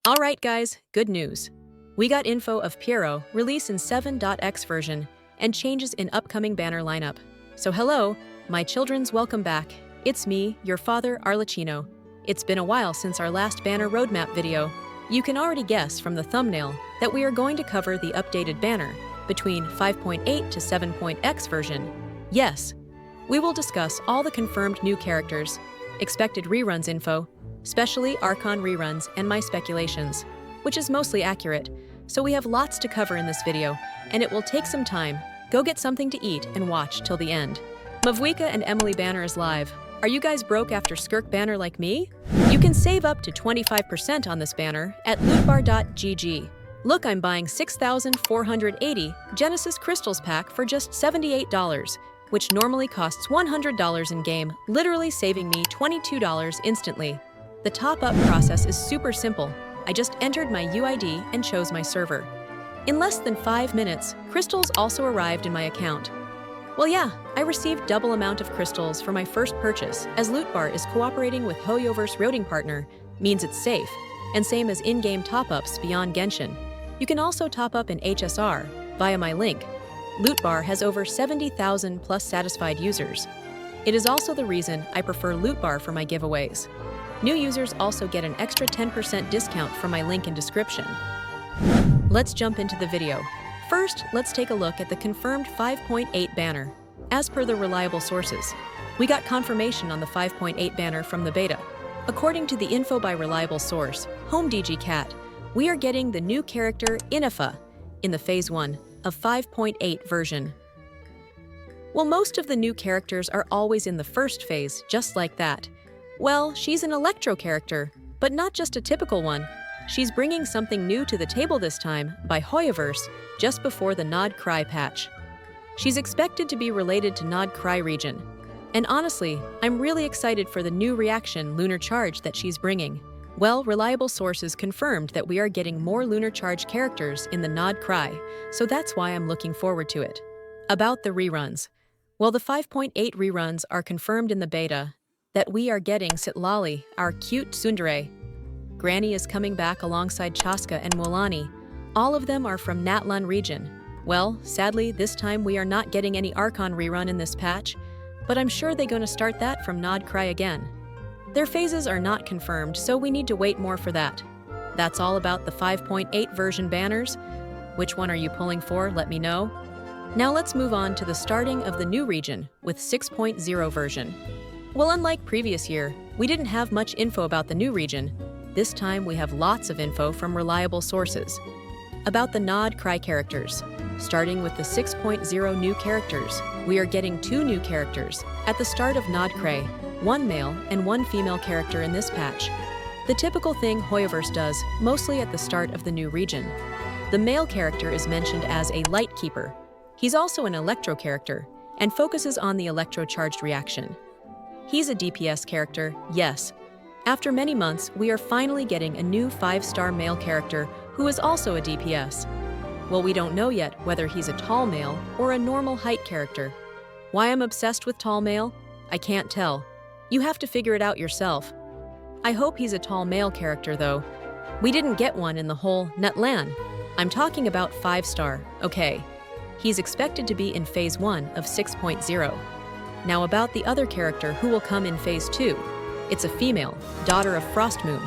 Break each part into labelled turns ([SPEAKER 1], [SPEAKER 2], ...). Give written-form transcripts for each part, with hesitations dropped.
[SPEAKER 1] Alright guys, good news. We got info of Pierro release in 7.x version and changes in upcoming banner lineup. So hello, my children's welcome back. It's me, your father Arlecchino. It's been a while since our last banner roadmap video. You can already guess from the thumbnail that we are going to cover the updated banner between 5.8 to 7.x version. Yes, we will discuss all the confirmed new characters, expected reruns info, especially archon reruns and my speculations, which is mostly accurate, so we have lots to cover in this video, and it will take some time. Go get something to eat and watch till the end. Mavuika and Emile banner is live. Are you guys broke after Skirk banner like me? You can save up to 25% on this banner at lootbar.gg. Look, I'm buying 6,480 Genesis Crystals pack for just $78, which normally costs $100 in-game, literally saving me $22 instantly. The top-up process is super simple. I just entered my UID and chose my server. In less than 5 minutes, crystals also arrived in my account. Well yeah, I received double amount of crystals for my first purchase, as Lootbar is cooperating with Hoyoverse routing partner, means it's safe, and same as in-game top-ups beyond Genshin. You can also top up in HSR via my link. Lootbar has over 70,000 plus satisfied users. It is also the reason I prefer Lootbar for my giveaways. New users also get an extra 10% discount from my link in description. Let's jump into the video. First, let's take a look at the confirmed 5.8 banner. As per the reliable sources, we got confirmation on the 5.8 banner from the beta. According to the info by reliable source, HomeDG Cat, we are getting the new character Inefa in the Phase 1 of 5.8 version. Well, most of the new characters are always in the first phase, just like that. Well, she's an electro character, but not just a typical one. She's bringing something new to the table this time by Hoyoverse just before the nodkrai patch. She's expected to be related to nodkrai region. And honestly, I'm really excited for the new reaction lunar charge that she's bringing. Well, reliable sources confirmed that we are getting more lunar charge characters in the nodkrai, so that's why I'm looking forward to it. About the reruns. Well, the 5.8 reruns are confirmed in the beta that we are getting Citlali, our cute tsundere. Granny is coming back alongside Chaska and Mualani. All of them are from Natlan region. Well, sadly, this time we are not getting any Archon rerun in this patch, but I'm sure they're going to start that from nodkrai again. Their phases are not confirmed, so we need to wait more for that. That's all about the 5.8 version banners. Which one are you pulling for? Let me know. Now let's move on to the starting of the new region with 6.0 version. Well, unlike previous year, we didn't have much info about the new region. This time we have lots of info from reliable sources. About the nodkrai characters. Starting with the 6.0 new characters, we are getting 2 new characters. At the start of nodkrai, 1 male and 1 female character in this patch. The typical thing Hoyoverse does, mostly at the start of the new region. The male character is mentioned as a light keeper. He's also an electro character, and focuses on the electro-charged reaction. He's a DPS character, yes. After many months, we are finally getting a new 5-star male character who is also a DPS. Well, we don't know yet whether he's a tall male or a normal height character. Why I'm obsessed with tall male? I can't tell. You have to figure it out yourself. I hope he's a tall male character though. We didn't get one in the whole Natlan. I'm talking about 5-star, okay. He's expected to be in Phase 1 of 6.0. Now about the other character who will come in Phase 2. It's a female, daughter of Frostmoon.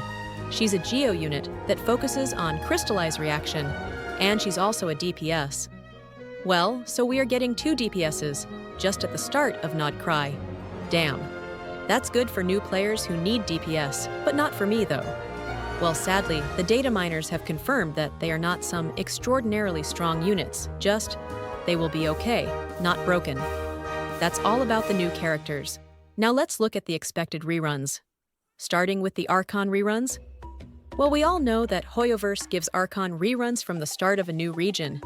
[SPEAKER 1] She's a Geo unit that focuses on crystallize reaction, and she's also a DPS. Well, so we are getting 2 DPSs, just at the start of nodkrai. Damn. That's good for new players who need DPS, but not for me though. Well, sadly, the data miners have confirmed that they are not some extraordinarily strong units, just they will be okay, not broken. That's all about the new characters. Now let's look at the expected reruns. Starting with the Archon reruns. Well, we all know that Hoyoverse gives Archon reruns from the start of a new region.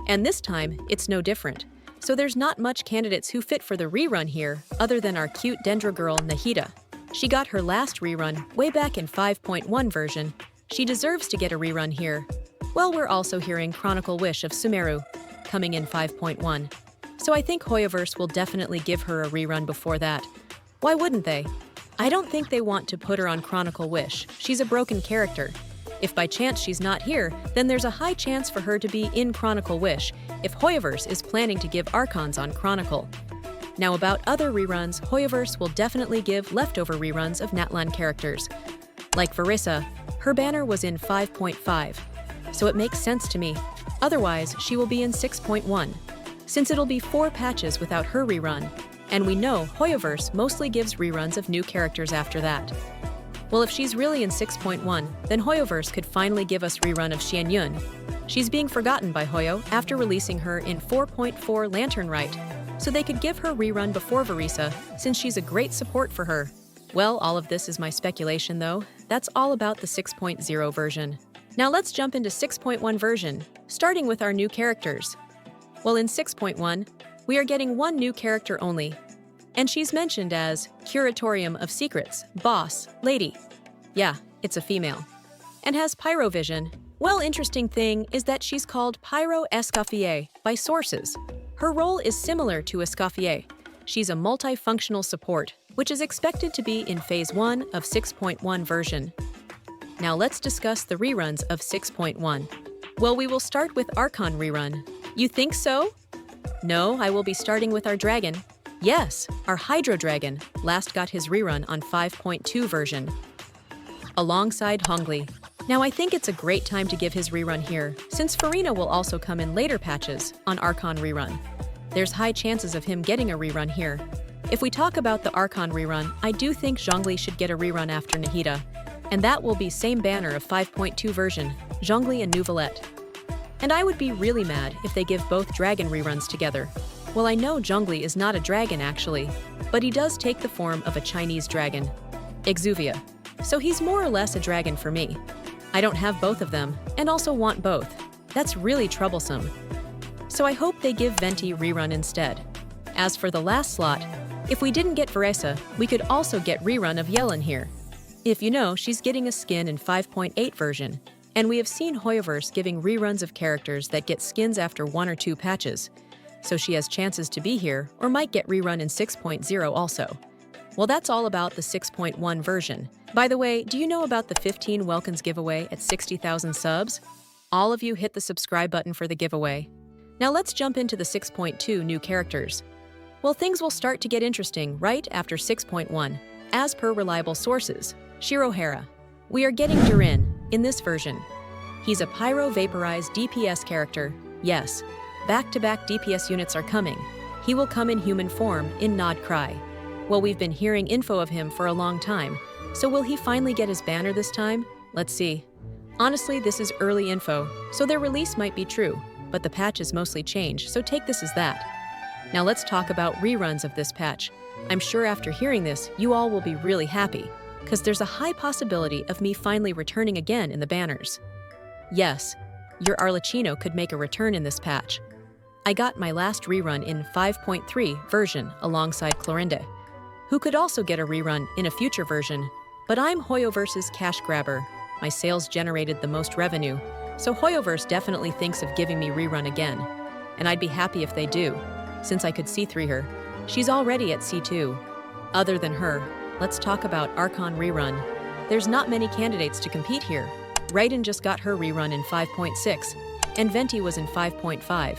[SPEAKER 1] And this time, it's no different. So there's not much candidates who fit for the rerun here, other than our cute Dendro girl Nahida. She got her last rerun way back in 5.1 version. She deserves to get a rerun here. Well, we're also hearing Chronicle Wish of Sumeru, coming in 5.1. So I think Hoyoverse will definitely give her a rerun before that. Why wouldn't they? I don't think they want to put her on Chronicle Wish. She's a broken character. If by chance she's not here, then there's a high chance for her to be in Chronicle Wish if Hoyoverse is planning to give archons on Chronicle. Now about other reruns, Hoyoverse will definitely give leftover reruns of Natlan characters. Like Varisa, her banner was in 5.5, so it makes sense to me. Otherwise, she will be in 6.1, since it'll be 4 patches without her rerun, and we know Hoyoverse mostly gives reruns of new characters after that. Well, if she's really in 6.1, then Hoyoverse could finally give us rerun of Xianyun. She's being forgotten by Hoyo after releasing her in 4.4 Lantern Rite, so they could give her rerun before Varisa, since she's a great support for her. Well, all of this is my speculation though. That's all about the 6.0 version. Now let's jump into 6.1 version, starting with our new characters. Well, in 6.1, we are getting one new character only, and she's mentioned as Curatorium of Secrets, Boss, Lady. Yeah, it's a female. And has Pyro Vision. Well, interesting thing is that she's called Pyro Escoffier by sources. Her role is similar to Escoffier. She's a multifunctional support, which is expected to be in Phase 1 of 6.1 version. Now let's discuss the reruns of 6.1. Well, we will start with Archon rerun. You think so? No, I will be starting with our dragon. Yes, our Hydro Dragon last got his rerun on 5.2 version, alongside Hongli. Now I think it's a great time to give his rerun here, since Furina will also come in later patches on Archon rerun. There's high chances of him getting a rerun here. If we talk about the Archon rerun, I do think Zhongli should get a rerun after Nahida, and that will be same banner of 5.2 version, Zhongli and Nouvelette. And I would be really mad if they give both dragon reruns together. Well, I know Zhongli is not a dragon actually, but he does take the form of a Chinese dragon, Exuvia. So he's more or less a dragon for me. I don't have both of them, and also want both. That's really troublesome. So I hope they give Venti rerun instead. As for the last slot, if we didn't get Varesa, we could also get rerun of Yellen here. If you know, she's getting a skin in 5.8 version, and we have seen Hoyoverse giving reruns of characters that get skins after 1 or 2 patches. So she has chances to be here, or might get rerun in 6.0 also. Well, that's all about the 6.1 version. By the way, do you know about the 15 Welkins giveaway at 60,000 subs? All of you hit the subscribe button for the giveaway. Now let's jump into the 6.2 new characters. Well, things will start to get interesting right after 6.1. As per reliable sources, Shirohara. We are getting Durin in this version. He's a Pyro Vaporized DPS character. Yes, back-to-back DPS units are coming. He will come in human form in nodkrai. Well, we've been hearing info of him for a long time, so will he finally get his banner this time? Let's see. Honestly, this is early info, so their release might be true, but the patch is mostly changed, so take this as that. Now let's talk about reruns of this patch. I'm sure after hearing this, you all will be really happy, because there's a high possibility of me finally returning again in the banners. Yes, your arlecchino could make a return in this patch. I got my last rerun in 5.3 version alongside Clorinda, who could also get a rerun in a future version, but I'm Hoyoverse's cash grabber. My sales generated the most revenue, so Hoyoverse definitely thinks of giving me rerun again, and I'd be happy if they do, since I could C3 her. She's already at C2. Other than her, let's talk about Archon rerun. There's not many candidates to compete here. Raiden just got her rerun in 5.6, and Venti was in 5.5.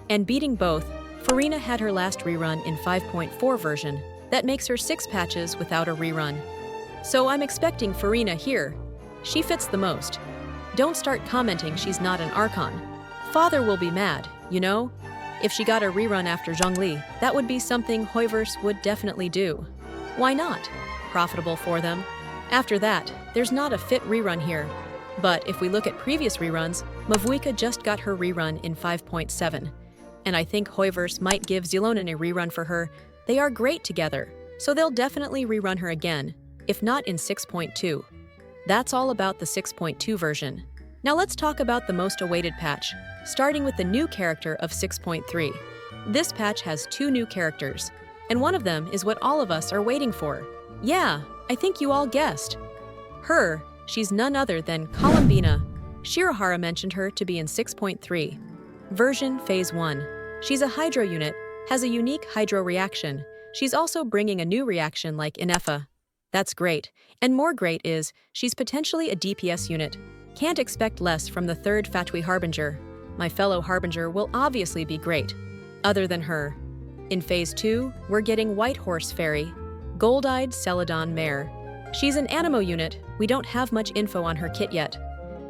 [SPEAKER 1] And beating both, Furina had her last rerun in 5.4 version. That makes her 6 patches without a rerun. So I'm expecting Furina here. She fits the most. Don't start commenting she's not an Archon. Father will be mad, you know? If she got a rerun after Zhongli, that would be something Hoyoverse would definitely do. Why not? Profitable for them. After that, there's not a fit rerun here. But if we look at previous reruns, Mavuika just got her rerun in 5.7. And I think Hoyoverse might give Zilonen a rerun for her. They are great together, so they'll definitely rerun her again, if not in 6.2. That's all about the 6.2 version. Now let's talk about the most awaited patch, starting with the new character of 6.3. This patch has 2 new characters, and one of them is what all of us are waiting for. Yeah, I think you all guessed. Her, she's none other than Columbina. Shirohara mentioned her to be in 6.3. Version Phase 1. She's a Hydro unit, has a unique Hydro reaction. She's also bringing a new reaction like Inefa. That's great. And more great is, she's potentially a DPS unit. Can't expect less from the third Fatui Harbinger. My fellow Harbinger will obviously be great. Other than her. In Phase 2, we're getting White Horse Fairy, Gold-Eyed Celadon Mare. She's an Animo unit, we don't have much info on her kit yet.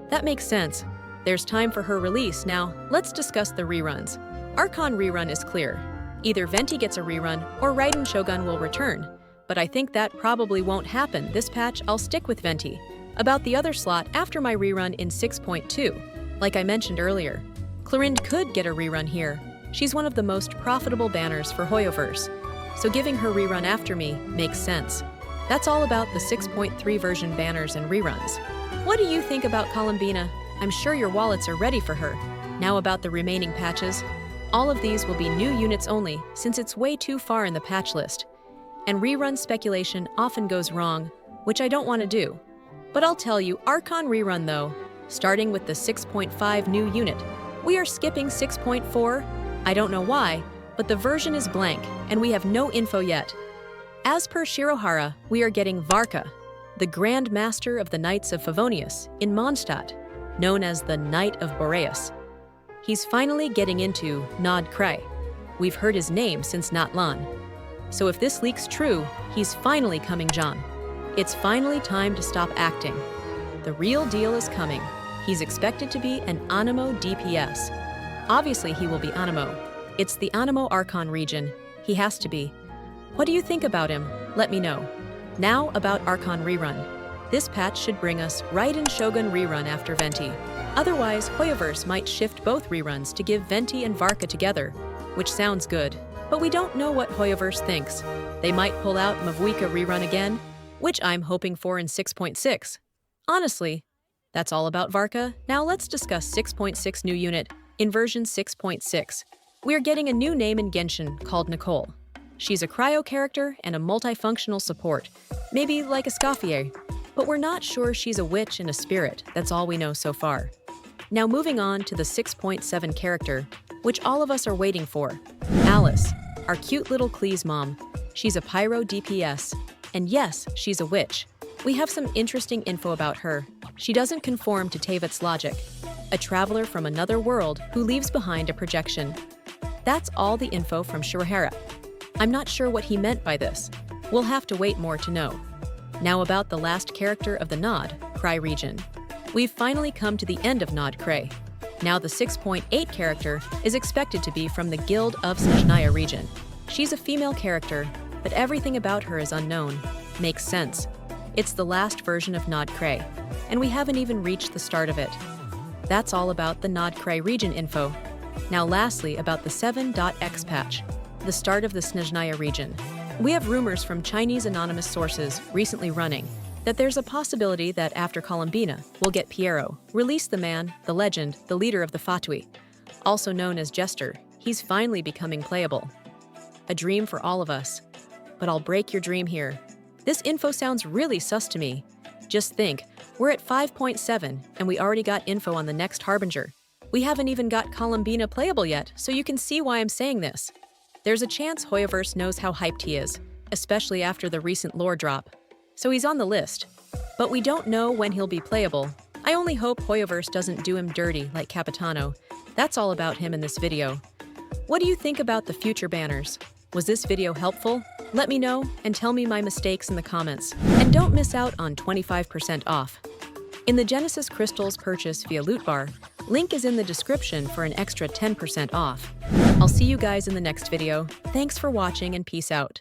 [SPEAKER 1] That makes sense. There's time for her release now. Let's discuss the reruns. Archon rerun is clear. Either Venti gets a rerun or Raiden Shogun will return. But I think that probably won't happen. This patch, I'll stick with Venti. About the other slot after my rerun in 6.2, like I mentioned earlier, Clorind could get a rerun here. She's one of the most profitable banners for Hoyoverse, so giving her rerun after me makes sense. That's all about the 6.3 version banners and reruns. What do you think about Columbina? I'm sure your wallets are ready for her. Now about the remaining patches. All of these will be new units only, since it's way too far in the patch list. And rerun speculation often goes wrong, which I don't want to do. But I'll tell you, Archon rerun though, starting with the 6.5 new unit. We are skipping 6.4. I don't know why, but the version is blank, and we have no info yet. As per Shirohara, we are getting Varka, the Grand Master of the Knights of Favonius in Mondstadt, known as the Knight of Boreas. He's finally getting into nodkrai. We've heard his name since Natlan. So if this leak's true, he's finally coming John. It's finally time to stop acting. The real deal is coming. He's expected to be an Animo DPS. Obviously he will be Animo. It's the Animo Archon region. He has to be. What do you think about him? Let me know. Now about Archon rerun. This patch should bring us Raiden Shogun rerun after Venti. Otherwise, Hoyoverse might shift both reruns to give Venti and Varka together, which sounds good. But we don't know what Hoyoverse thinks. They might pull out Mavuika rerun again, which I'm hoping for in 6.6. Honestly, that's all about Varka. Now let's discuss 6.6 new unit in version 6.6. We're getting a new name in Genshin called Nicole. She's a cryo character and a multifunctional support, maybe like a Scoffier, but we're not sure she's a witch and a spirit. That's all we know so far. Now moving on to the 6.7 character, which all of us are waiting for. Alice, our cute little Cleese mom. She's a pyro DPS. And yes, she's a witch. We have some interesting info about her. She doesn't conform to Tevat's logic. A traveler from another world who leaves behind a projection. That's all the info from Shirohara. I'm not sure what he meant by this. We'll have to wait more to know. Now about the last character of the nodkrai region. We've finally come to the end of nodkrai. Now the 6.8 character is expected to be from the Guild of Snezhnaya region. She's a female character, but everything about her is unknown. Makes sense. It's the last version of nodkrai, and we haven't even reached the start of it. That's all about the nodkrai region info. Now lastly about the 7.x patch, the start of the Snezhnaya region. We have rumors from Chinese anonymous sources recently running that there's a possibility that after Columbina, we'll get Pierro, release the man, the legend, the leader of the Fatui. Also known as Jester, he's finally becoming playable. A dream for all of us. But I'll break your dream here. This info sounds really sus to me. Just think, we're at 5.7 and we already got info on the next Harbinger. We haven't even got Columbina playable yet, so you can see why I'm saying this. There's a chance Hoyoverse knows how hyped he is, especially after the recent lore drop. So he's on the list. But we don't know when he'll be playable. I only hope Hoyoverse doesn't do him dirty like Capitano. That's all about him in this video. What do you think about the future banners? Was this video helpful? Let me know and tell me my mistakes in the comments. And don't miss out on 25% off. In the Genesis Crystals purchase via Loot Bar, link is in the description for an extra 10% off. I'll see you guys in the next video. Thanks for watching and peace out.